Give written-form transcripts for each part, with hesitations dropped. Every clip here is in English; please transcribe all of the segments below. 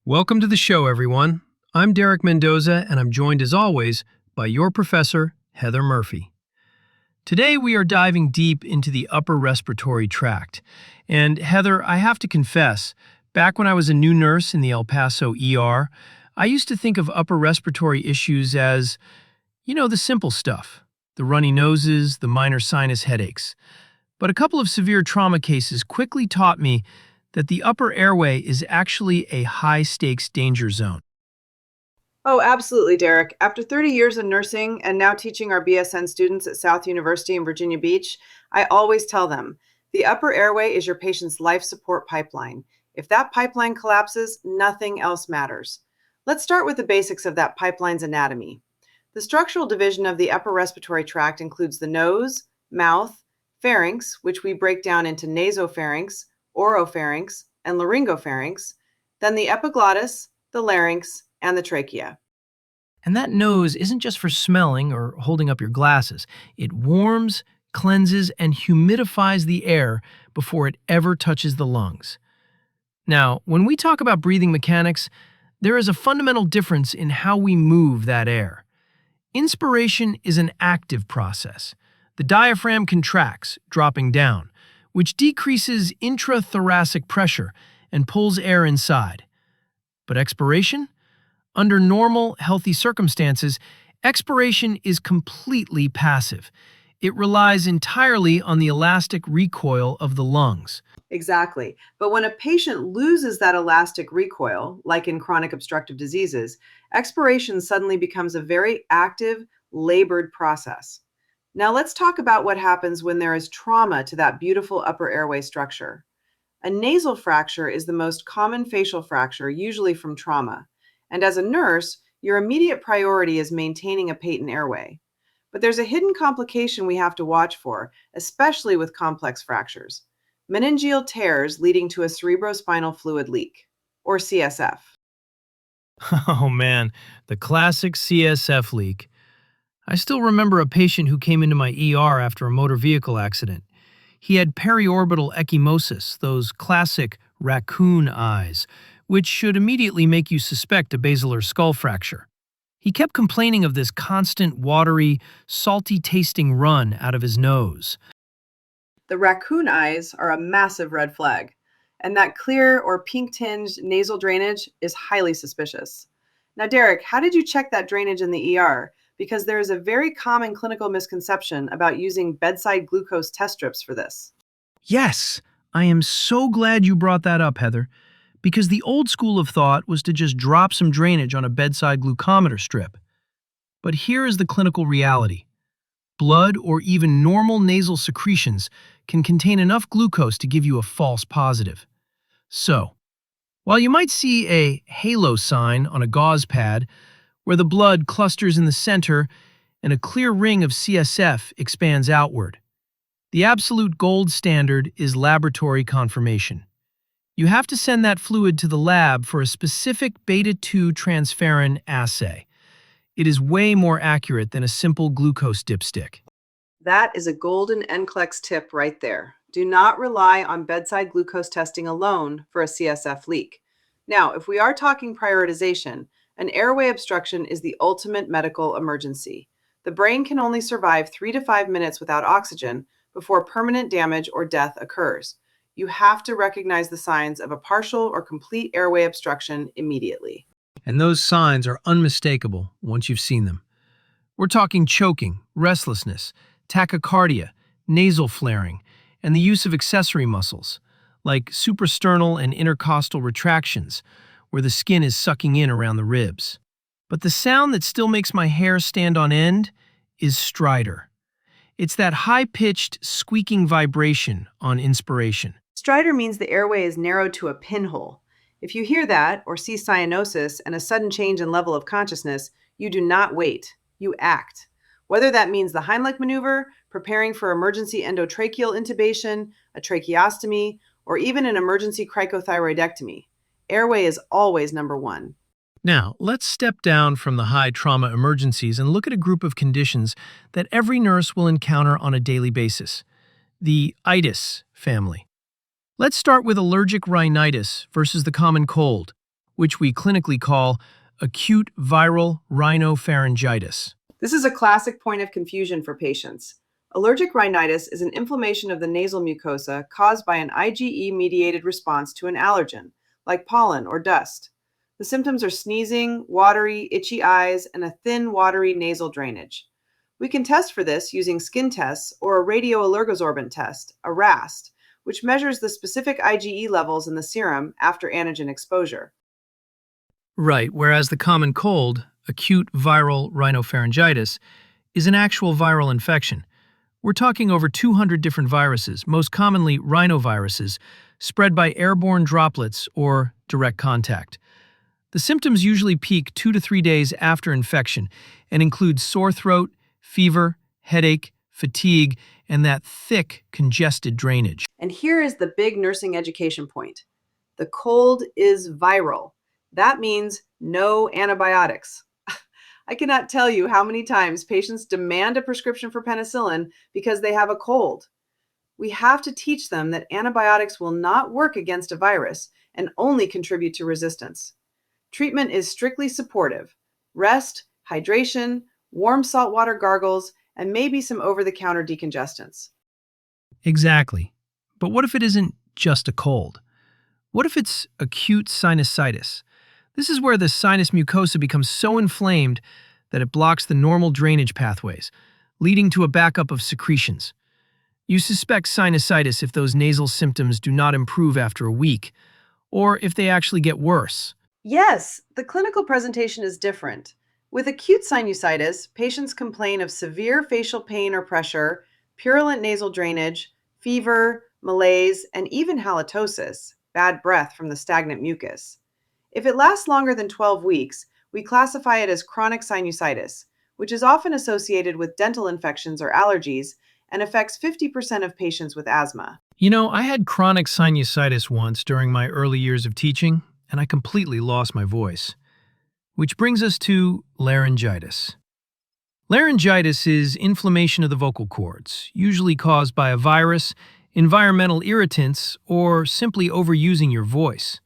Welcome to the show, everyone. I'm Derek Mendoza, and I'm joined as always by your professor, Heather Murphy. Today, we are diving deep into the upper respiratory tract. And Heather, I have to confess, back when I was a new nurse in the El Paso ER, I used to think of upper respiratory issues as, the simple stuff, the runny noses, the minor sinus headaches. But a couple of severe trauma cases quickly taught me that the upper airway is actually a high-stakes danger zone. Oh, absolutely, Derek. After 30 years in nursing and now teaching our BSN students at South University in Virginia Beach, I always tell them the upper airway is your patient's life support pipeline. If that pipeline collapses, nothing else matters. Let's start with the basics of that pipeline's anatomy. The structural division of the upper respiratory tract includes the nose, mouth, pharynx, which we break down into nasopharynx, oropharynx, and laryngopharynx, then the epiglottis, the larynx, and the trachea. And that nose isn't just for smelling or holding up your glasses. It warms, cleanses, and humidifies the air before it ever touches the lungs. Now, when we talk about breathing mechanics, there is a fundamental difference in how we move that air. Inspiration is an active process. The diaphragm contracts, dropping down, which decreases intrathoracic pressure and pulls air inside. But expiration? Under normal, healthy circumstances, expiration is completely passive. It relies entirely on the elastic recoil of the lungs. Exactly. But when a patient loses that elastic recoil, like in chronic obstructive diseases, expiration suddenly becomes a very active, labored process. Now let's talk about what happens when there is trauma to that beautiful upper airway structure. A nasal fracture is the most common facial fracture, usually from trauma. And as a nurse, your immediate priority is maintaining a patent airway. But there's a hidden complication we have to watch for, especially with complex fractures: meningeal tears leading to a cerebrospinal fluid leak, or CSF. Oh man, the classic CSF leak. I still remember a patient who came into my ER after a motor vehicle accident. He had periorbital ecchymosis, those classic raccoon eyes, which should immediately make you suspect a basilar skull fracture. He kept complaining of this constant, watery, salty-tasting run out of his nose. The raccoon eyes are a massive red flag, and that clear or pink-tinged nasal drainage is highly suspicious. Now, Derek, how did you check that drainage in the ER? Because there is a very common clinical misconception about using bedside glucose test strips for this. Yes, I am so glad you brought that up, Heather, because the old school of thought was to just drop some drainage on a bedside glucometer strip. But here is the clinical reality. Blood or even normal nasal secretions can contain enough glucose to give you a false positive. So, while you might see a halo sign on a gauze pad where the blood clusters in the center and a clear ring of CSF expands outward, the absolute gold standard is laboratory confirmation. You have to send that fluid to the lab for a specific beta-2 transferrin assay. It is way more accurate than a simple glucose dipstick. That is a golden NCLEX tip right there. Do not rely on bedside glucose testing alone for a CSF leak. Now, if we are talking prioritization, an airway obstruction is the ultimate medical emergency. The brain can only survive 3 to 5 minutes without oxygen before permanent damage or death occurs. You have to recognize the signs of a partial or complete airway obstruction immediately. And those signs are unmistakable once you've seen them. We're talking choking, restlessness, tachycardia, nasal flaring, and the use of accessory muscles, like suprasternal and intercostal retractions, where the skin is sucking in around the ribs. But the sound that still makes my hair stand on end is stridor. It's that high-pitched, squeaking vibration on inspiration. Stridor means the airway is narrowed to a pinhole. If you hear that or see cyanosis and a sudden change in level of consciousness, you do not wait, you act. Whether that means the Heimlich maneuver, preparing for emergency endotracheal intubation, a tracheostomy, or even an emergency cricothyroidectomy, airway is always number one. Now, let's step down from the high trauma emergencies and look at a group of conditions that every nurse will encounter on a daily basis: the Itis family. Let's start with allergic rhinitis versus the common cold. which we clinically call acute viral rhinopharyngitis. This is a classic point of confusion for patients. Allergic rhinitis is an inflammation of the nasal mucosa caused by an IgE-mediated response to an allergen, like pollen or dust. The symptoms are sneezing, watery, itchy eyes, and a thin, watery nasal drainage. We can test for this using skin tests or a radioallergosorbent test, a RAST, which measures the specific IgE levels in the serum after antigen exposure. Right, whereas the common cold, acute viral rhinopharyngitis, is an actual viral infection. We're talking over 200 different viruses, most commonly rhinoviruses, spread by airborne droplets or direct contact. The symptoms usually peak 2 to 3 days after infection and include sore throat, fever, headache, fatigue, and that thick, congested drainage. And here is the big nursing education point. The cold is viral. That means no antibiotics. I cannot tell you how many times patients demand a prescription for penicillin because they have a cold. We have to teach them that antibiotics will not work against a virus and only contribute to resistance. Treatment is strictly supportive. Rest, hydration, warm saltwater gargles, and maybe some over-the-counter decongestants. Exactly. But what if it isn't just a cold? What if it's acute sinusitis? This is where the sinus mucosa becomes so inflamed that it blocks the normal drainage pathways, leading to a backup of secretions. You suspect sinusitis if those nasal symptoms do not improve after a week, or if they actually get worse. Yes, the clinical presentation is different. With acute sinusitis, patients complain of severe facial pain or pressure, purulent nasal drainage, fever, malaise, and even halitosis, bad breath from the stagnant mucus. If it lasts longer than 12 weeks, we classify it as chronic sinusitis, which is often associated with dental infections or allergies and affects 50% of patients with asthma. You know, I had chronic sinusitis once during my early years of teaching, and I completely lost my voice. Which brings us to laryngitis. Laryngitis is inflammation of the vocal cords, usually caused by a virus, environmental irritants, or simply overusing your voice.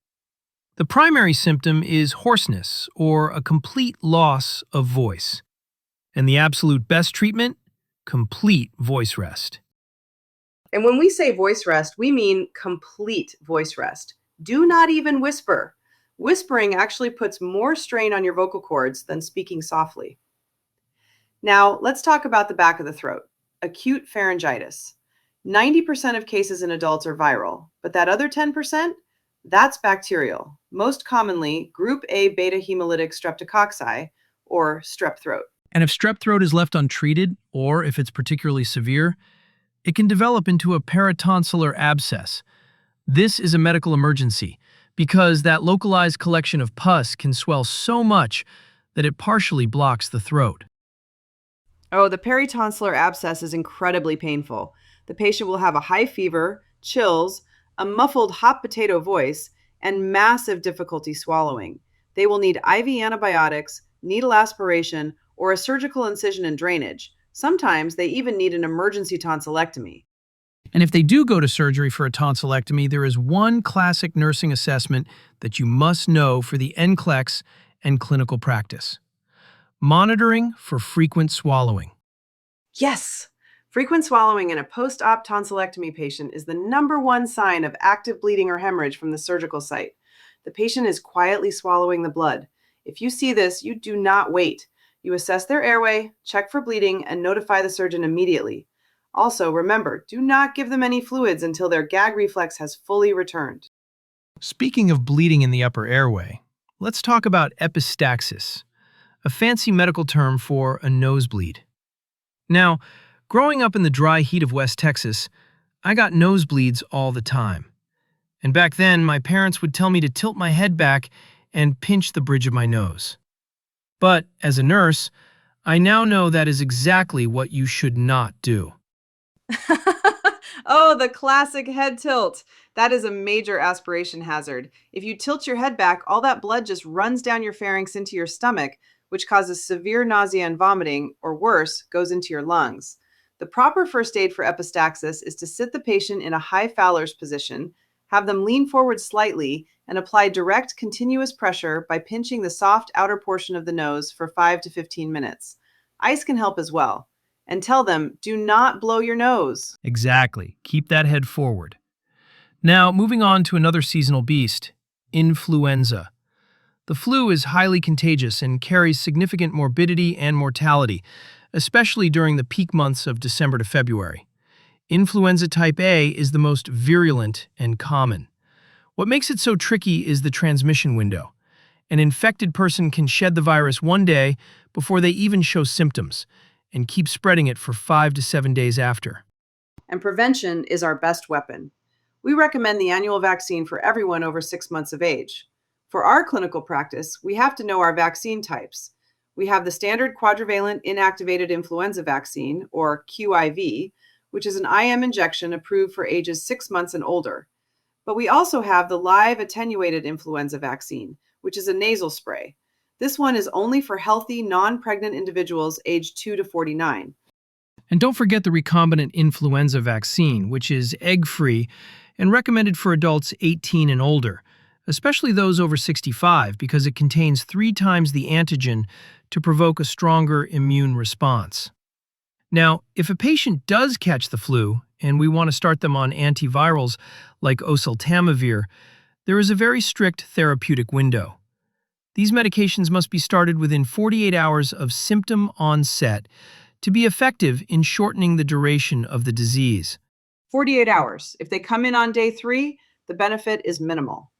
The primary symptom is hoarseness, or a complete loss of voice. And the absolute best treatment? Complete voice rest. And when we say voice rest, we mean complete voice rest. Do not even whisper. Whispering actually puts more strain on your vocal cords than speaking softly. Now, let's talk about the back of the throat, acute pharyngitis. 90% of cases in adults are viral, but that other 10%, that's bacterial, most commonly group A beta hemolytic streptococci, or strep throat. And if strep throat is left untreated, or if it's particularly severe, it can develop into a peritonsillar abscess. This is a medical emergency because that localized collection of pus can swell so much that it partially blocks the throat. Oh, the peritonsillar abscess is incredibly painful. The patient will have a high fever, chills, a muffled hot potato voice, and massive difficulty swallowing. They will need IV antibiotics, needle aspiration, or a surgical incision and drainage. Sometimes they even need an emergency tonsillectomy. And if they do go to surgery for a tonsillectomy, there is one classic nursing assessment that you must know for the NCLEX and clinical practice. Monitoring for frequent swallowing. Yes! Frequent swallowing in a post-op tonsillectomy patient is the #1 sign of active bleeding or hemorrhage from the surgical site. The patient is quietly swallowing the blood. If you see this, you do not wait. You assess their airway, check for bleeding, and notify the surgeon immediately. Also, remember, do not give them any fluids until their gag reflex has fully returned. Speaking of bleeding in the upper airway, let's talk about epistaxis, a fancy medical term for a nosebleed. Now, growing up in the dry heat of West Texas, I got nosebleeds all the time. And back then, my parents would tell me to tilt my head back and pinch the bridge of my nose. But as a nurse, I now know that is exactly what you should not do. Oh, the classic head tilt. That is a major aspiration hazard. If you tilt your head back, all that blood just runs down your pharynx into your stomach, which causes severe nausea and vomiting, or worse, goes into your lungs. The proper first aid for epistaxis is to sit the patient in a high Fowler's position, have them lean forward slightly, and apply direct continuous pressure by pinching the soft outer portion of the nose for 5 to 15 minutes. Ice can help as well. And tell them, do not blow your nose. Exactly. Keep that head forward. Now, moving on to another seasonal beast, influenza. The flu is highly contagious and carries significant morbidity and mortality, especially during the peak months of December to February. Influenza type A is the most virulent and common. What makes it so tricky is the transmission window. An infected person can shed the virus one day before they even show symptoms and keep spreading it for 5 to 7 days after. And prevention is our best weapon. We recommend the annual vaccine for everyone over 6 months of age. For our clinical practice, we have to know our vaccine types. We have the standard quadrivalent inactivated influenza vaccine, or QIV, which is an IM injection approved for ages 6 months and older. But we also have the live attenuated influenza vaccine, which is a nasal spray. This one is only for healthy, non-pregnant individuals aged 2 to 49. And don't forget the recombinant influenza vaccine, which is egg-free and recommended for adults 18 and older, especially those over 65, because it contains 3 times the antigen to provoke a stronger immune response. Now, if a patient does catch the flu, and we want to start them on antivirals like oseltamivir, there is a very strict therapeutic window. These medications must be started within 48 hours of symptom onset to be effective in shortening the duration of the disease. 48 hours. If they come in on day 3, the benefit is minimal.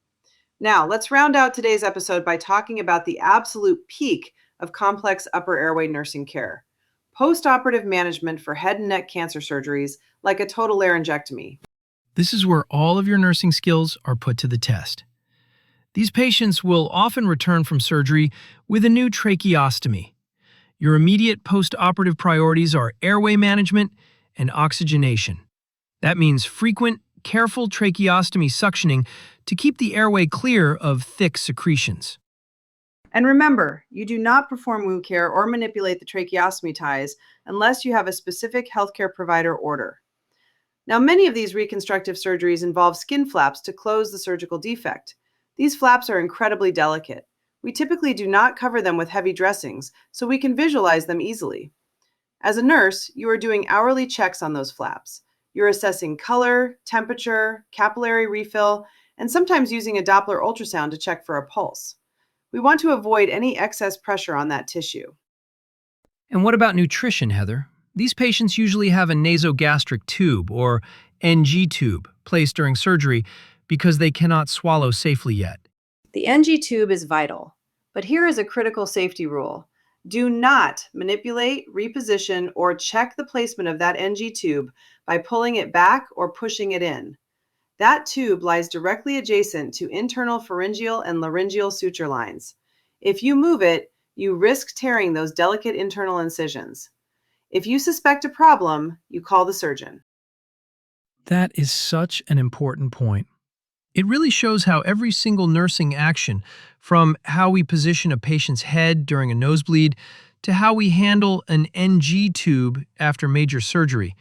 Now, let's round out today's episode by talking about the absolute peak of complex upper airway nursing care: post-operative management for head and neck cancer surgeries like a total laryngectomy. This is where all of your nursing skills are put to the test. These patients will often return from surgery with a new tracheostomy. Your immediate post-operative priorities are airway management and oxygenation. That means frequent, careful tracheostomy suctioning to keep the airway clear of thick secretions. And remember, you do not perform wound care or manipulate the tracheostomy ties unless you have a specific healthcare provider order. Now, many of these reconstructive surgeries involve skin flaps to close the surgical defect. These flaps are incredibly delicate. We typically do not cover them with heavy dressings, so we can visualize them easily. As a nurse, you are doing hourly checks on those flaps. You're assessing color, temperature, capillary refill, and sometimes using a Doppler ultrasound to check for a pulse. We want to avoid any excess pressure on that tissue. And what about nutrition, Heather? These patients usually have a nasogastric tube, or NG tube, placed during surgery because they cannot swallow safely yet. The NG tube is vital, but here is a critical safety rule. Do not manipulate, reposition, or check the placement of that NG tube by pulling it back or pushing it in. That tube lies directly adjacent to internal pharyngeal and laryngeal suture lines. If you move it, you risk tearing those delicate internal incisions. If you suspect a problem, you call the surgeon. That is such an important point. It really shows how every single nursing action, from how we position a patient's head during a nosebleed to how we handle an NG tube after major surgery,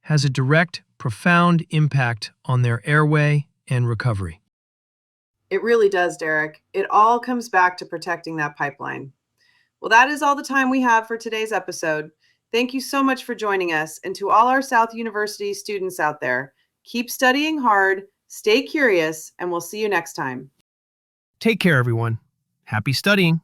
has a direct, profound impact on their airway and recovery. It really does, Derek. It all comes back to protecting that pipeline. Well, that is all the time we have for today's episode. Thank you so much for joining us, and to all our South University students out there, keep studying hard, stay curious, and we'll see you next time. Take care, everyone. Happy studying.